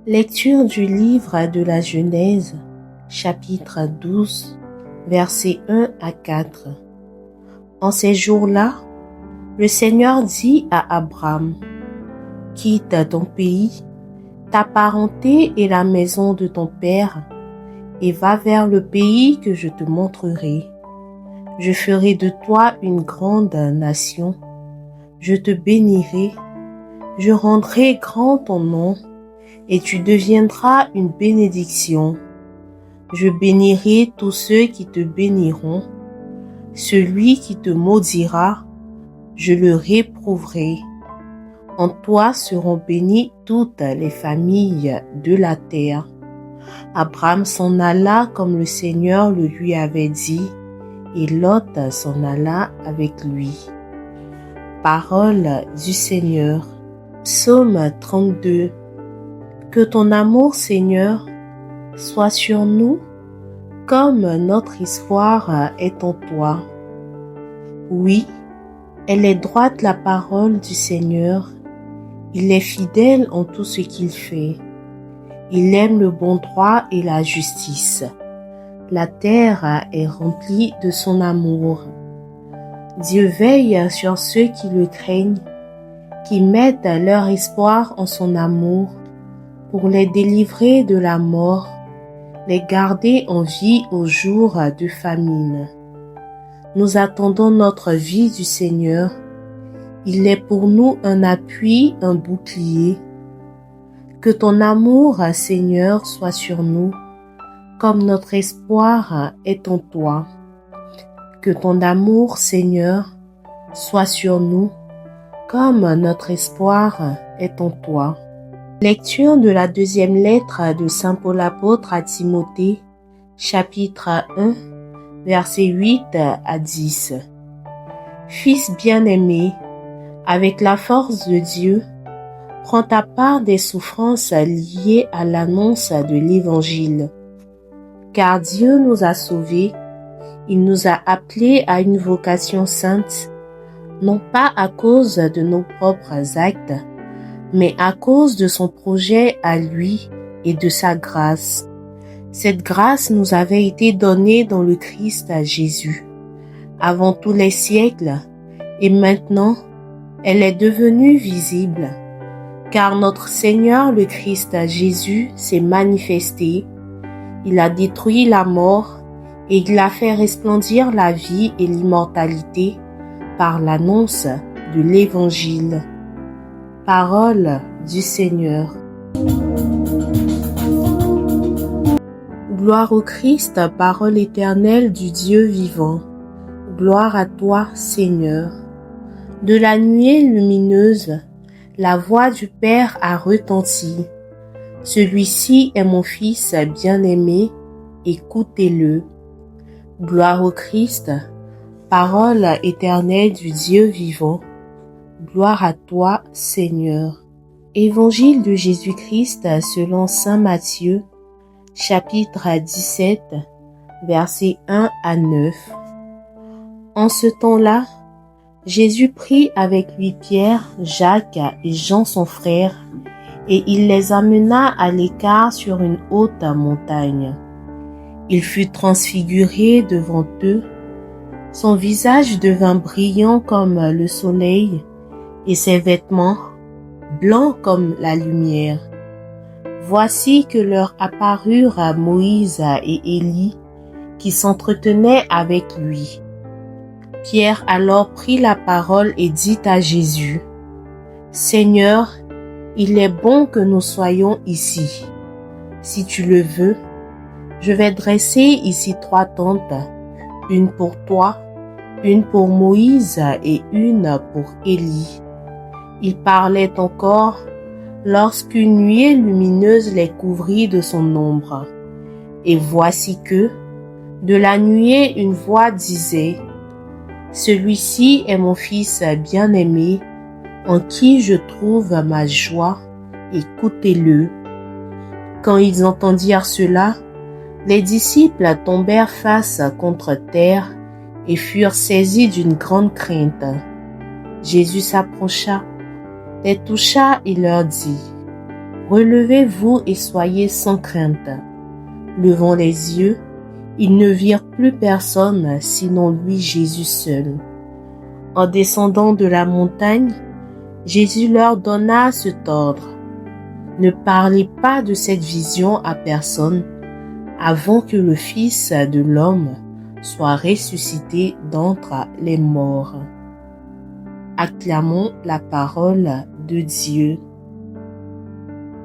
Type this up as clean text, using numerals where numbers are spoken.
Lecture du livre de la Genèse, chapitre 12, versets 1 à 4. En ces jours-là, le Seigneur dit à Abraham, « Quitte ton pays, ta parenté et la maison de ton père, et va vers le pays que je te montrerai. Je ferai de toi une grande nation. Je te bénirai, je rendrai grand ton nom, et tu deviendras une bénédiction. Je bénirai tous ceux qui te béniront. Celui qui te maudira, je le réprouverai. En toi seront bénies toutes les familles de la terre. » Abraham s'en alla comme le Seigneur le lui avait dit, et Lot s'en alla avec lui. Parole du Seigneur. Psaume 32. Que ton amour, Seigneur, soit sur nous, comme notre espoir est en toi. Oui, elle est droite la parole du Seigneur. Il est fidèle en tout ce qu'il fait. Il aime le bon droit et la justice. La terre est remplie de son amour. Dieu veille sur ceux qui le craignent, qui mettent leur espoir en son amour, pour les délivrer de la mort, les garder en vie au jour de famine. Nous attendons notre vie du Seigneur. Il est pour nous un appui, un bouclier. Que ton amour, Seigneur, soit sur nous, comme notre espoir est en toi. Que ton amour, Seigneur, soit sur nous, comme notre espoir est en toi. Lecture de la deuxième lettre de Saint Paul apôtre à Timothée, chapitre 1, versets 8 à 10. Fils bien-aimé, avec la force de Dieu, prends ta part des souffrances liées à l'annonce de l'Évangile. Car Dieu nous a sauvés, il nous a appelés à une vocation sainte, non pas à cause de nos propres actes, mais à cause de son projet à lui et de sa grâce. Cette grâce nous avait été donnée dans le Christ Jésus, avant tous les siècles, et maintenant, elle est devenue visible, car notre Seigneur le Christ Jésus s'est manifesté, il a détruit la mort et il a fait resplendir la vie et l'immortalité par l'annonce de l'Évangile. Parole du Seigneur. Gloire au Christ, parole éternelle du Dieu vivant. Gloire à toi, Seigneur. De la nuée lumineuse, la voix du Père a retenti. Celui-ci est mon Fils bien-aimé, écoutez-le. Gloire au Christ, parole éternelle du Dieu vivant. Gloire à toi, Seigneur. Évangile de Jésus-Christ selon saint Matthieu, chapitre 17, versets 1 à 9. En ce temps-là, Jésus prit avec lui Pierre, Jacques et Jean son frère, et il les amena à l'écart sur une haute montagne. Il fut transfiguré devant eux, son visage devint brillant comme le soleil, et ses vêtements blancs comme la lumière. Voici que leur apparurent Moïse et Élie, qui s'entretenaient avec lui. Pierre alors prit la parole et dit à Jésus, « Seigneur, il est bon que nous soyons ici. Si tu le veux, je vais dresser ici 3 tentes, une pour toi, une pour Moïse et une pour Élie. » Il parlait encore lorsqu'une nuée lumineuse les couvrit de son ombre. Et voici que, de la nuée, une voix disait, « Celui-ci est mon Fils bien-aimé, en qui je trouve ma joie, écoutez-le. » Quand ils entendirent cela, Les disciples tombèrent face contre terre et furent saisis d'une grande crainte. Jésus s'approcha, les toucha et leur dit, « Relevez-vous et soyez sans crainte. » Levant les yeux, ils ne virent plus personne sinon lui Jésus seul. En descendant de la montagne, Jésus leur donna cet ordre. Ne parlez pas de cette vision à personne avant que le Fils de l'homme soit ressuscité d'entre les morts. Acclamons la parole de Dieu.